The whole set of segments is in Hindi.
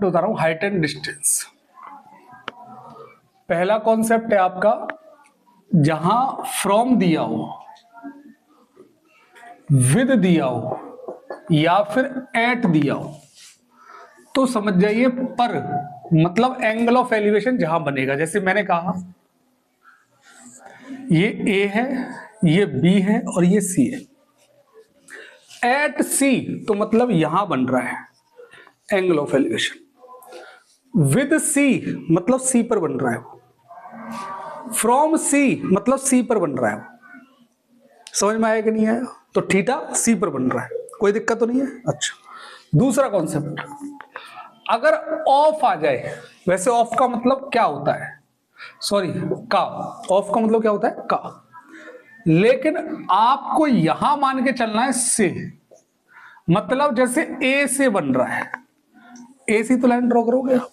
कॉन्सेप्ट बता रहा हूं, हाइट एंड डिस्टेंस। पहला कॉन्सेप्ट है आपका, जहां फ्रॉम दिया हो, विद दिया हो या फिर एट दिया हो तो समझ जाइए पर, मतलब एंगल ऑफ एलिवेशन जहां बनेगा। जैसे मैंने कहा ये ए है, ये बी है और ये सी है। एट सी तो मतलब यहां बन रहा है angle of elevation. With C मतलब सी पर बन रहा है। फ्रॉम सी मतलब सी पर बन रहा है। समझ में आया कि नहीं आया? तो थीटा सी पर बन रहा है, कोई दिक्कत तो नहीं है। अच्छा, दूसरा कॉन्सेप्ट, अगर ऑफ आ जाए, वैसे ऑफ का मतलब क्या होता है, सॉरी का, ऑफ का मतलब क्या होता है का, लेकिन आपको यहां मान के चलना है से, मतलब जैसे ए से बन रहा है, ए से तो लाइन ड्रॉ करोगे आप,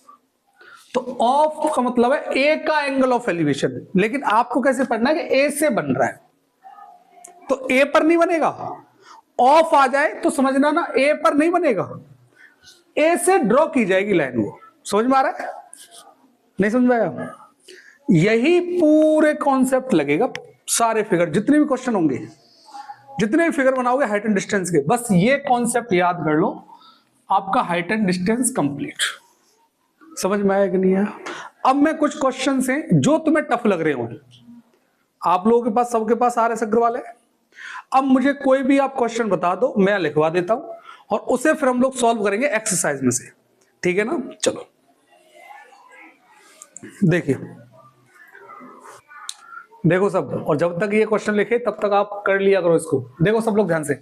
तो ऑफ का मतलब है ए का एंगल ऑफ एलिवेशन, लेकिन आपको कैसे पढ़ना है कि ए से बन रहा है, तो ए पर नहीं बनेगा। ऑफ आ जाए तो समझना ना, ए पर नहीं बनेगा, ए से ड्रॉ की जाएगी लाइन। वो समझ में आ रहा है? नहीं समझ में आया? यही पूरे कॉन्सेप्ट लगेगा, सारे फिगर जितने भी क्वेश्चन होंगे, जितने भी फिगर बनाओगे हाइट एंड डिस्टेंस के, बस ये कॉन्सेप्ट याद कर लो, आपका हाइट एंड डिस्टेंस कंप्लीट। समझ में आया कि नहीं आया? अब मैं कुछ क्वेश्चन हैं जो तुम्हें टफ लग रहे हो, आप लोगों के पास, सबके पास RS अग्रवाल है। अब मुझे कोई भी आप क्वेश्चन बता दो, मैं लिखवा देता हूं और उसे फिर हम लोग सॉल्व करेंगे एक्सरसाइज में से, ठीक है ना? चलो देखिए, देखो सब, और जब तक ये क्वेश्चन लिखे तब तक आप कर लिया करो इसको। देखो सब लोग ध्यान से,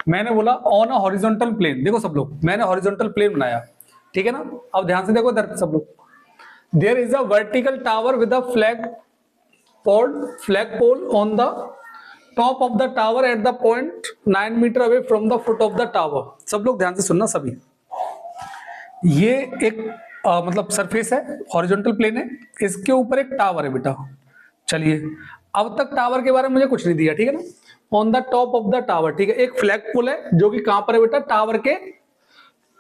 मैंने बोला ऑन अ हॉरिजॉन्टल प्लेन, देखो सब लोग, मैंने हॉरिजॉन्टल प्लेन बनाया, ठीक है ना? अब ध्यान से देखो इधर सब लोग, there is a vertical tower with a flag pole on the top of the tower at the point 9 metre away from the foot of the tower. सब लोग ध्यान से सुनना सभी, ये एक मतलब सरफेस है, हॉरिजॉन्टल प्लेन है, इसके ऊपर एक टावर है बेटा। चलिए, अब तक टावर के बारे में मुझे कुछ नहीं दिया, ठीक है ना? On the top of the tower, ठीक है। एक फ्लैग पुल है जो कि कहां पर है बेटा? टावर के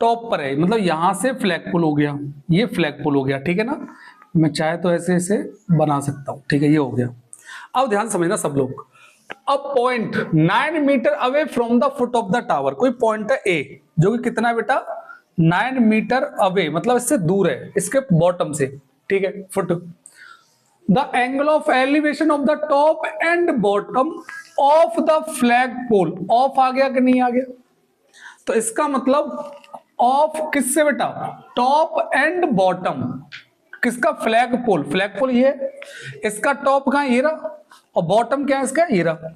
टॉप पर है, मतलब यहां से फ्लैग पुल हो गया, ये फ्लैग पुल हो गया, ठीक है ना? मैं चाहे तो ऐसे ऐसे बना सकता हूं, ठीक है, ये हो गया। अब ध्यान समझना सब लोग, अब point 9 metre away from the foot of the tower, कोई पॉइंट है ए जो कि कितना है बेटा? 9 मीटर अवे, मतलब इससे दूर है, इसके बॉटम से, ठीक है, foot. The angle of elevation of the top and bottom of the flag pole, of आ गया कि नहीं आ गया? तो इसका मतलब ऑफ किससे बेटा? टॉप एंड बॉटम किसका? फ्लैग पोल। फ्लैग पोल ये, इसका टॉप कहां? ये रहा, और बॉटम क्या है इसका? ये रहा।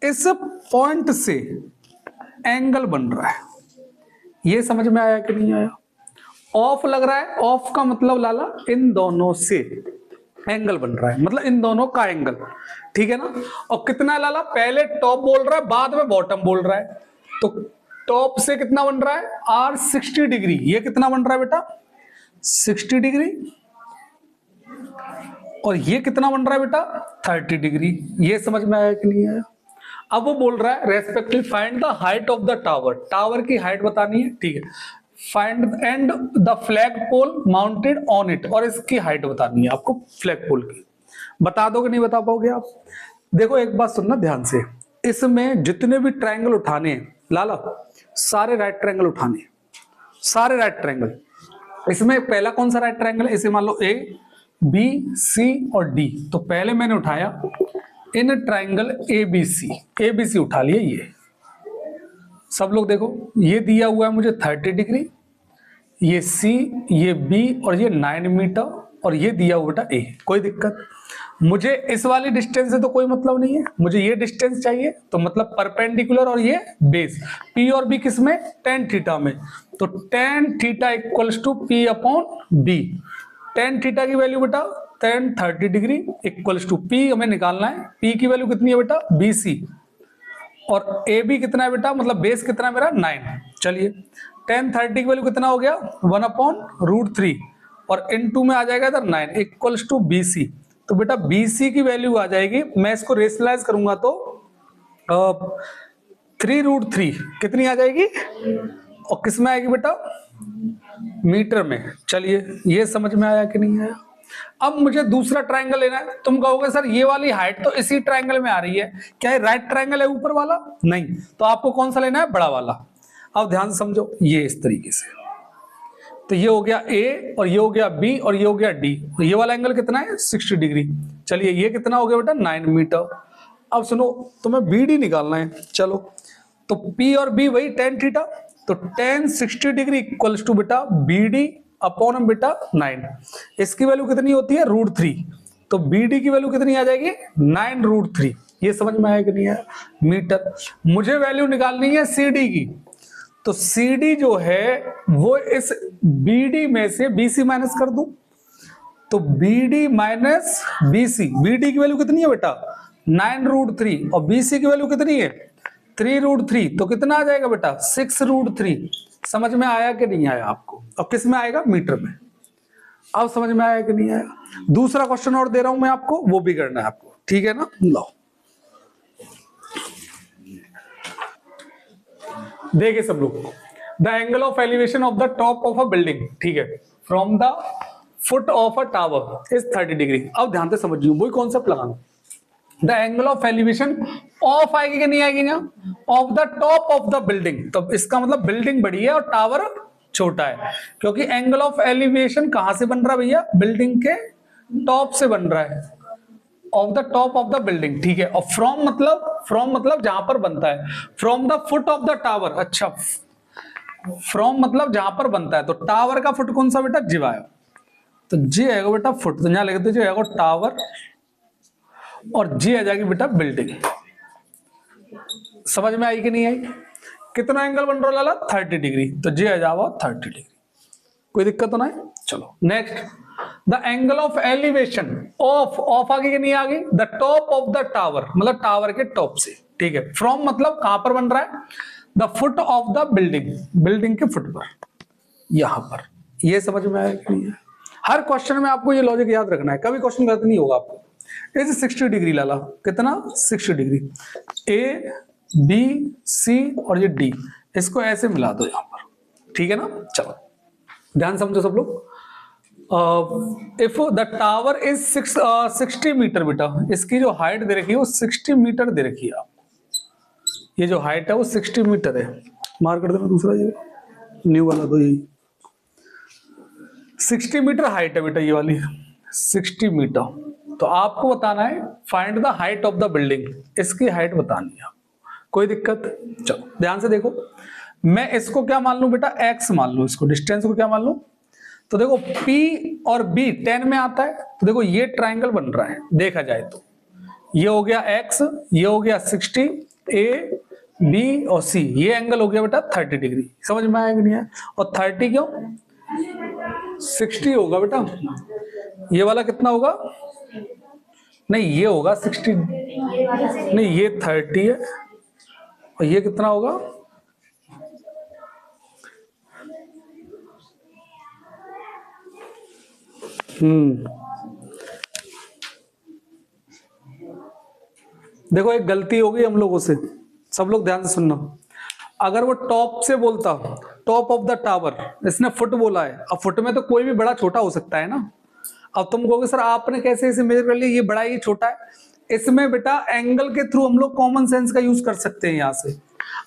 इस पॉइंट से एंगल बन रहा है, ये समझ में आया कि नहीं आया? ऑफ लग रहा है, ऑफ का मतलब लाला इन दोनों से एंगल बन रहा है, मतलब इन दोनों का एंगल, ठीक है ना? और कितना लाला? पहले टॉप बोल रहा है, बाद में बॉटम बोल रहा है, तो टॉप से कितना बन रहा है? R 60 degree. ये कितना बन रहा है बेटा? 60 डिग्री। और ये कितना बन रहा है बेटा? 30 डिग्री। ये समझ में आया कि नहीं आया? अब वो बोल रहा है respective find the height of the tower, tower की हाइट बतानी है, ठीक है। Find and the flag pole mounted on it, और इसकी हाइट बतानी है आपको फ्लैग पोल की। बता दोगे? नहीं बता पाओगे आप? देखो एक बात सुनना ध्यान से, इसमें जितने भी ट्रायंगल उठाने हैं लाला, सारे राइट ट्रायंगल उठाने हैं, सारे राइट ट्रायंगल। इसमें पहला कौन सा राइट ट्रायंगल है? इसे मान लो A, B, C और D। तो पहले मैंने उठाया इन ट्रायंगल ABC उठा लिया। ये सब लोग देखो, ये दिया हुआ है मुझे 30 डिग्री, ये C, ये B और ये 9 मीटर, और ये दिया हुआ बेटा A। कोई दिक्कत? मुझे इस वाली डिस्टेंस से तो कोई मतलब नहीं है, मुझे ये डिस्टेंस चाहिए, तो मतलब परपेंडिकुलर और ये बेस, P और B किस में? tan थीटा में। तो tan theta equals to P upon B। tan theta की वैल्यू बेटा tan 30 degree equals to P हमें निकालना है, P की वैल्यू कितनी है बेटा? BC। और AB कितना है बेटा? मतलब बेस कितना है मेरा? 9। चलिए, tan 30 की वैल्यू कितना हो गया? 1 अपॉन √3, और इनटू में आ जाएगा इधर 9 इक्वल्स टू BC। तो बेटा BC की वैल्यू आ जाएगी, मैं इसको रेशनलाइज करूंगा तो 3√3 कितनी आ जाएगी? और किस में आएगी बेटा? मीटर में। चलिए ये समझ में आया कि नहीं आया? अब मुझे दूसरा ट्रायंगल लेना है। तुम कहोगे सर ये वाली हाइट तो इसी ट्रायंगल में आ रही है, क्या ये राइट ट्रायंगल है ऊपर वाला? नहीं, तो आपको कौन सा लेना है? बड़ा वाला। अब ध्यान से समझो, ये इस तरीके से, तो ये हो गया ए और ये हो गया बी और ये हो गया डी। ये वाला एंगल कितना है? 60 डिग्री। चलिए ये कितना हो गया बेटा? 9 मीटर। अब सुनो, तुम्हें बी डी निकालना है। चलो, तो पी और बी वही tan थीटा, तो tan 60 डिग्री इक्वल्स टू बेटा बी डी अपॉन बेटा 9। इसकी वैल्यू कितनी होती है? √3। तो बी डी की वैल्यू कितनी आ जाएगी? 9√3। ये समझ में आया कि नहीं आया? मीटर। मुझे वैल्यू निकालनी है सी डी की, तो सी डी जो है वो इस बी डी में से बी सी माइनस कर दूं, तो B D minus B C. B D की वैल्यू कितनी है बेटा? 9√3 और बी सी की वैल्यू कितनी है? 3√3। तो कितना आ जाएगा बेटा? 6√3। समझ में आया कि नहीं आया आपको? अब किस में आएगा? मीटर में। अब समझ में आया कि नहीं आया? दूसरा क्वेश्चन और दे रहा हूं मैं आपको, वो भी करना है आपको, ठीक है ना? लो देखिए सब लोग, the angle of elevation of the top of a building, ठीक है, from the foot of a tower is 30 degree. अब ध्यान से समझिए, वही कॉन्सेप्ट लगाना। The angle of elevation of आएगी कि नहीं आएगी ना? Of the top of the building. तो इसका मतलब बिल्डिंग बड़ी है और टावर छोटा है, क्योंकि एंगल ऑफ एलिवेशन कहां से बन रहा है भैया? बिल्डिंग के टॉप से बन रहा है, of the top of the building, ठीक है। और फ्रॉम मतलब जहां पर बनता है, from the foot of the tower. अच्छा, फ्रॉम मतलब जहां पर बनता है, तो टावर का फुट कौन सा बेटा? जी आया, तो जी आएगा बेटा फुट, तो यहां लिख दीजिए आएगा टावर, और जी आ जाएगी बेटा बिल्डिंग। समझ में आई कि नहीं आई? कितना एंगल बन रहा लाला? 30 डिग्री, तो जी आ जाओ 30 डिग्री। कोई दिक्कत तो नहीं? चलो next, the angle of elevation of आगे कि नहीं आगे? The top of the tower, मतलब टावर के टॉप से, ठीक है। फ्रॉम मतलब कहां पर बन रहा है? The foot of the building, building के फुट पर, यहां पर। ये समझ में आया कि नहीं है? हर क्वेश्चन में आपको ये लॉजिक याद रखना है, कभी क्वेश्चन गलत नहीं होगा आपको। इस 60 डिग्री लाला, कितना? 60 डिग्री। ए बी सी और ये डी, इसको ऐसे मिला दो यहां पर, ठीक है ना? चलो ध्यान समझो सब लोग। If the tower is 60 metre बेटा, इसकी जो हाइट दे रखी है वो 60 मीटर दे रखी है आपको। ये जो हाइट है वो 60 मीटर है। मार्क कर देना दूसरा, ये न्यू वाला दो, यही 60 मीटर हाइट है बेटा, ये वाली 60 मीटर। तो आपको बताना है find the height of the building, इसकी हाइट बतानी है। कोई दिक्कत? चलो ध्यान से देखो, मैं इसको क्या मान लूं बेटा? x मान लूं, इसको डिस्टेंस को क्या मान लूं? तो देखो P और B 10 में आता है, तो देखो ये ट्राइंगल बन रहा है देखा जाए तो, ये हो गया x, ये हो गया 60, A B और C, ये एंगल हो गया बेटा 30 डिग्री। समझ में आया कि नहीं है? और 30 क्यों? 60 होगा बेटा, ये वाला कितना होगा? नहीं ये होगा 60, नहीं ये 30 है, और ये कितना होगा? देखो एक गलती हो गई हम लोगों से, सब लोग ध्यान से सुनना। अगर वो टॉप से बोलता, टॉप ऑफ द टावर, इसने फुट बोला है, अब फुट में तो कोई भी बड़ा छोटा हो सकता है ना। अब तुम कहोगे सर आपने कैसे इसे मेजर कर लिया, ये बड़ा है ये छोटा है? इसमें बेटा एंगल के थ्रू हम लोग कॉमन सेंस का यूज कर सकते हैं। यहां से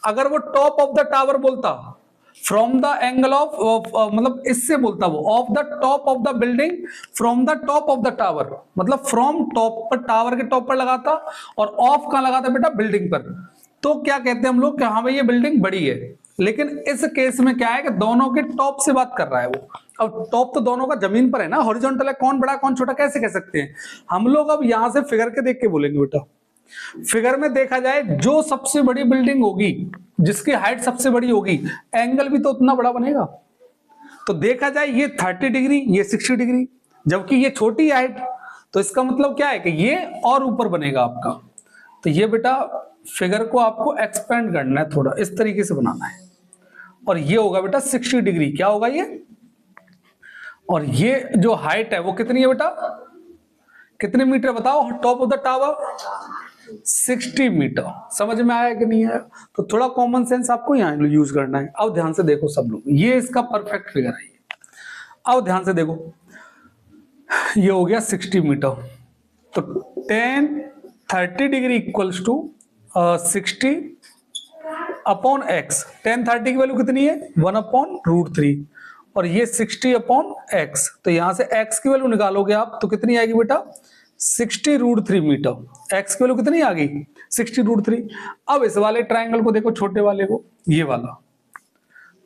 अगर वो टॉप ऑफ द टावर बोलता, फ्रॉम द एंगल ऑफ मतलब इससे बोलता वो of the top of the building, from the top of the tower, मतलब फ्रॉम टॉप पर, टावर के टॉप पर लगाता, और ऑफ कहां लगाता बेटा? बिल्डिंग पर। तो क्या कहते हैं हम लोग कि हाँ भाई ये बिल्डिंग बड़ी है। लेकिन इस केस में क्या है कि दोनों के टॉप से बात कर रहा है वो। अब टॉप तो दोनों का जमीन पर है ना, हॉरिजॉन्टल है, कौन बड़ा कौन छोटा कैसे कह सकते हैं हम लोग? अब यहां से फिगर के देख के बोलेंगे बेटा। फिगर में देखा जाए जो सबसे बड़ी बिल्डिंग होगी, जिसकी हाइट सबसे बड़ी होगी, एंगल भी तो उतना बड़ा बनेगा। तो देखा जाए ये 30 डिग्री, ये 60 डिग्री, जबकि ये छोटी हाइट, तो इसका मतलब क्या है कि ये और ऊपर बनेगा आपका। तो ये बेटा फिगर को आपको एक्सपेंड करना है, थोड़ा इस तरीके से बनाना है, और ये होगा बेटा 60 डिग्री। क्या होगा ये? और ये जो हाइट है वो कितनी है बेटा? कितने मीटर बताओ? Top of the tower 60 metre. समझ में आया कि नहीं आया? तो थोड़ा कॉमन सेंस आपको यहाँ यूज करना है। अब ध्यान से देखो सब लोग, ये इसका परफेक्ट फिगर है, अब ध्यान से देखो, ये हो गया 60 मीटर, तो 10-30 degree equals to 60 upon X. 10-30 की वैल्यू कितनी है? 1/√3, और ये 60 अपॉन एक्स, तो यहां से एक्स की वैल्यू निकालोगे आप तो कितनी आएगी बेटा? 60√3 मीटर। एक्स की वैल्यू कितनी आ गई? 60√3। अब इस वाले ट्राइंगल को देखो, छोटे वाले को, ये वाला,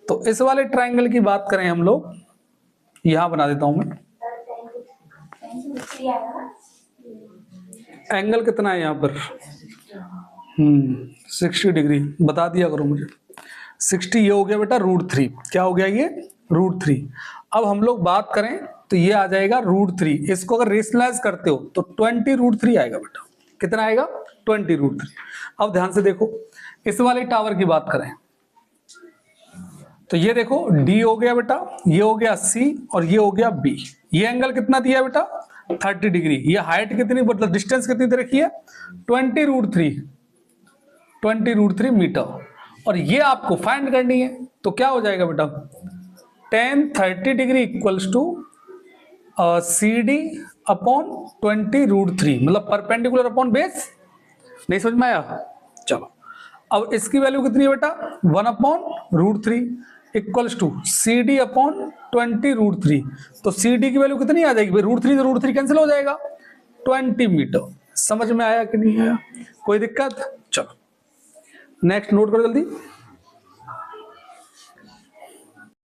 तो इस वाले ट्राइंगल की बात करें हम लोग, यहां बना देता हूं मैं। एंगल कितना है यहां पर? 60 डिग्री, बता दिया करो मुझे। 60 ये हो गया बेटा √3। क्या हो गया ये? √3। अब हम लोग बात करें तो ये आ जाएगा √3। इसको अगर रेशनलाइज करते हो तो 20√3 आएगा बेटा। कितना आएगा? 20√3। अब ध्यान से देखो, इस वाले टावर की बात करें तो ये देखो, डी हो गया बेटा, ये हो गया सी, और ये हो गया बी। ये एंगल कितना दिया बेटा? 30 डिग्री। ये हाइट कितनी, मतलब डिस्टेंस कितनी दे रखी है? 20√3 मीटर, और ये आपको फाइंड करनी है। तो क्या हो जाएगा बेटा? 10-30 degree equals to CD upon 20√3, मतलब परपेंडिकुलर अपॉन बेस। नहीं समझ में आया? चलो, अब इसकी वैल्यू कितनी है बेटा? 1/√3 इक्वल्स टू CD अपॉन 20√3। तो CD की वैल्यू कितनी आ जाएगी भाई? √3 से √3 कैंसिल हो जाएगा, 20 मीटर। समझ में आया कि नहीं आया? कोई दिक्कत? चलो नेक्स्ट नोट करो जल्दी।